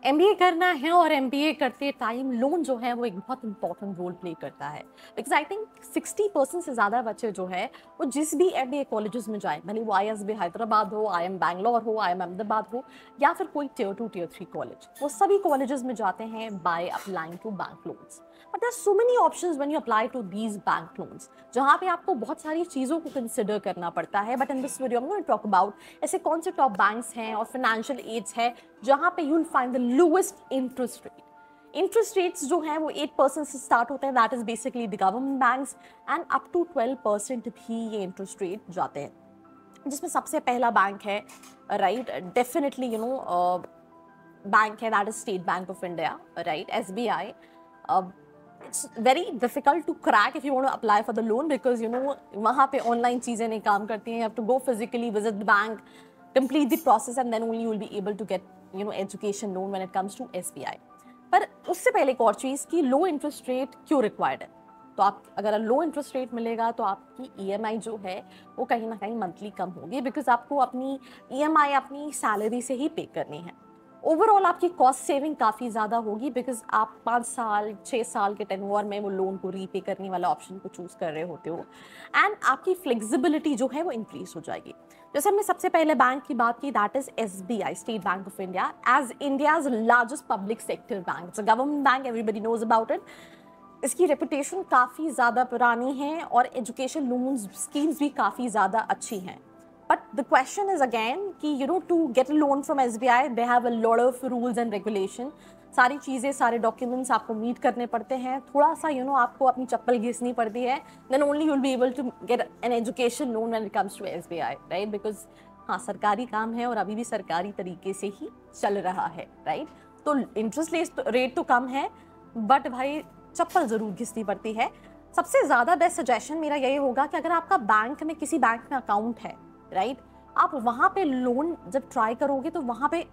MBA करना है और एमबीए करते टाइम लोन जो है वो एक बहुत इंपॉर्टेंट रोल प्ले करता है। बिकॉज आई थिंक 60% से ज़्यादा बच्चे जो है वो जिस भी एमबीए कॉलेजेस में जाए, भले वो आईएसबी हैदराबाद हो, आईएम बैंगलोर हो, आईएम अहमदाबाद हो या फिर कोई टियर 2 टियर 3 कॉलेज, वो सभी कॉलेजेस में जाते हैं by applying to bank loans. But there so many options when you apply to these bank loans, जहाँ पे आपको बहुत सारी चीज़ों को कंसिडर करना पड़ता है। बट इन दिस वीडियो हम टॉक अबाउट ऐसे कौन से टॉप बैंक्स हैं और फाइनेंशियल एड्स है जहाँ पे you'll find the lowest interest rate. Interest rates जो हैं वो 8% से स्टार्ट होते हैं, that is basically the government banks, and up to 12% भी ये इंटरेस्ट रेट जाते हैं। जिसमें सबसे पहला बैंक है, राइट, डेफिनेटली बैंक है, that is State Bank of India, right, SBI. It's very difficult to crack if you want to apply for the loan, because वहाँ पे ऑनलाइन चीज़ें नहीं काम करती हैं। You have to go physically visit the bank, complete the process, and then only you will be able to get education loan when it comes to SBI। पर उससे पहले एक और चीज़ कि लो इंटरेस्ट रेट क्यों रिक्वायर्ड है। तो आप अगर लो इंटरेस्ट रेट मिलेगा तो आपकी ईएमआई जो है वो कहीं ना कहीं मंथली कम होगी, बिकॉज आपको अपनी ईएमआई अपनी सैलरी से ही पे करनी है। ओवरऑल आपकी कॉस्ट सेविंग काफ़ी ज़्यादा होगी, बिकॉज आप 5 साल 6 साल के टेन्योर में वो लोन को रीपे करने वाला ऑप्शन को चूज़ कर रहे होते हो, एंड आपकी फ्लेक्सिबिलिटी जो है वो इंक्रीज हो जाएगी। जैसे हमने सबसे पहले बैंक की बात की, that is SBI, State Bank of India, as India's largest public sector bank. It's a government bank, everybody knows about it. इसकी रेपुटेशन काफ़ी ज़्यादा पुरानी है और एजुकेशन लोन स्कीम्स भी काफ़ी ज़्यादा अच्छी हैं। But the question is again कि to get a loan from SBI they have a lot of rules and regulation. सारी चीज़ें, सारे डॉक्यूमेंट्स आपको मीट करने पड़ते हैं। थोड़ा सा आपको अपनी चप्पल घिसनी पड़ती है, then only you will be able to get an education loan when it comes to SBI, right. Because हाँ, सरकारी काम है और अभी भी सरकारी तरीके से ही चल रहा है, राइट। तो इंटरेस्ट रेट तो कम है, बट भाई चप्पल ज़रूर घिसनी पड़ती है। सबसे ज़्यादा बेस्ट सजेशन मेरा यही होगा कि अगर आपका बैंक में किसी बैंक में अकाउंट है, राइट, आप वहाँ पे लोन जब ट्राई करोगे तो वहाँ पे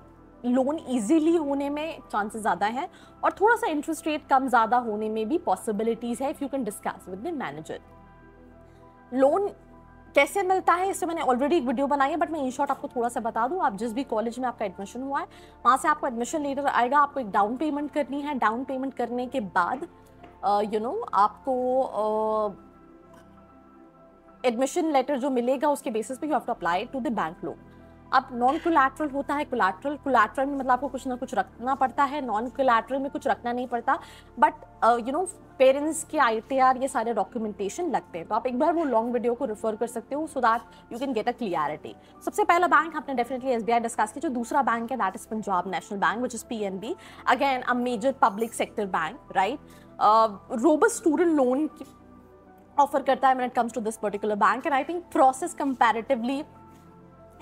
लोन इजीली होने में चांसेस ज़्यादा हैं, और थोड़ा सा इंटरेस्ट रेट कम ज़्यादा होने में भी पॉसिबिलिटीज़ है if you can discuss with the manager. Loan कैसे मिलता है इससे मैंने ऑलरेडी एक वीडियो बनाई है, बट मैं इन शॉर्ट आपको थोड़ा सा बता दूं। आप जिस भी कॉलेज में आपका एडमिशन हुआ है वहाँ से आपको एडमिशन लेटर आएगा, आपको एक डाउन पेमेंट करनी है। डाउन पेमेंट करने के बाद आपको एडमिशन लेटर जो मिलेगा उसके बेसिस पे you have to apply to the bank loan. अब नॉन कोलैटरल होता है कोलैटरल। कोलैटरल में मतलब आपको कुछ ना कुछ रखना पड़ता है, नॉन कोलैटरल में कुछ रखना नहीं पड़ता, बट पेरेंट्स के आईटीआर ये सारे डॉक्यूमेंटेशन लगते हैं। तो आप एक बार वो लॉन्ग वीडियो को रेफर कर सकते हो so that you can get a clarity. सबसे पहला बैंक आपने डेफिनेटली एसबीआई डिस्कस किया। जो दूसरा बैंक है that is Punjab National Bank, which is PNB, again a major public sector bank, right. Robust student loan offer करता है when it comes to this particular bank, and I think process comparatively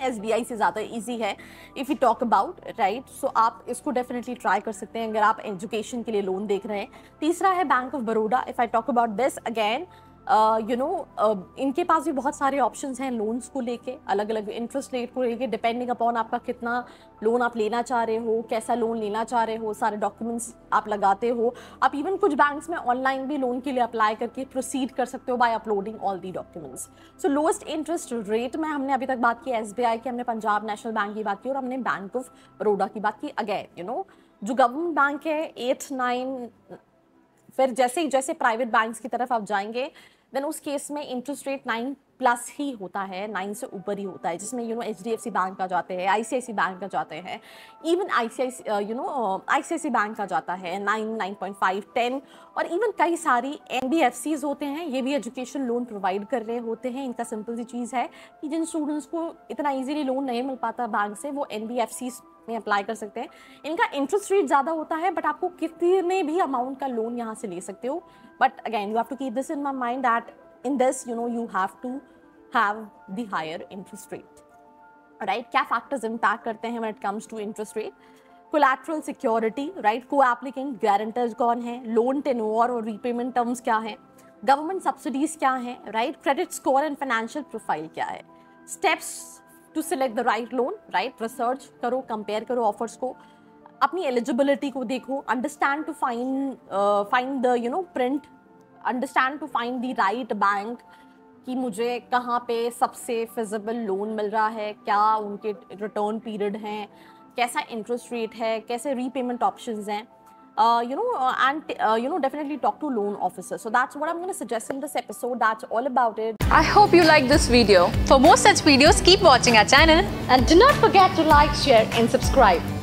SBI से ज़्यादा easy है if you talk about, right. So आप इसको definitely try कर सकते हैं अगर आप एजुकेशन के लिए लोन देख रहे हैं। तीसरा है bank of Baroda. If I talk about this again, इनके पास भी बहुत सारे ऑप्शंस हैं लोन्स को लेके, अलग अलग इंटरेस्ट रेट को लेके, डिपेंडिंग अपॉन आपका कितना लोन आप लेना चाह रहे हो, कैसा लोन लेना चाह रहे हो, सारे डॉक्यूमेंट्स आप लगाते हो। आप इवन कुछ बैंक्स में ऑनलाइन भी लोन के लिए अप्लाई करके प्रोसीड कर सकते हो by uploading all the documents. So lowest interest rate में हमने अभी तक बात की एसबीआई की, हमने पंजाब नेशनल बैंक की बात की, और हमने बैंक ऑफ बड़ौदा की बात की। अगेन जो गवर्नमेंट बैंक है 8, 9, फिर जैसे जैसे प्राइवेट बैंक्स की तरफ आप जाएंगे देन उस केस में इंटरेस्ट रेट 9+ ही होता है, 9 से ऊपर ही होता है, जिसमें एचडीएफसी बैंक का जाते हैं, आईसीआईसी बैंक का जाते हैं, इवन आईसीआईसी बैंक का जाता है 9, 9.5, 10, और इवन कई सारी एनबीएफसीज होते हैं, ये भी एजुकेशन लोन प्रोवाइड कर रहे होते हैं। इनका सिंपल सी चीज़ है कि जिन स्टूडेंट्स को इतना ईजिली लोन नहीं मिल पाता बैंक से, वो एनबीएफसीज में अप्लाई कर सकते हैं। इनका इंटरेस्ट रेट ज़्यादा होता है, बट आपको कितने भी अमाउंट का लोन यहाँ से ले सकते हो। But again you have to keep this in my mind that in this you have to have the higher interest rate, right। क्या factors impact करते हैं when it comes to interest rate? collateral security, right, co-applicant guarantors कौन है, loan tenure और repayment terms क्या है, government subsidies क्या है, right, credit score and financial profile क्या है, steps to select the right loan, right. Research करो, कंपेयर करो ऑफर्स को, अपनी एलिजिबिलिटी को देखो, understand to find the print, understand to find the right bank कि मुझे कहाँ पे सबसे फिजिबल लोन मिल रहा है, क्या उनके रिटर्न पीरियड हैं, कैसा इंटरेस्ट रेट है, कैसे रीपेमेंट ऑप्शंस हैं, and definitely talk to loan officers. So that's what I'm going to suggest in this episode. That's all about it. I hope you like this video. For more such videos, keep watching our channel. And do not forget to like, share and subscribe.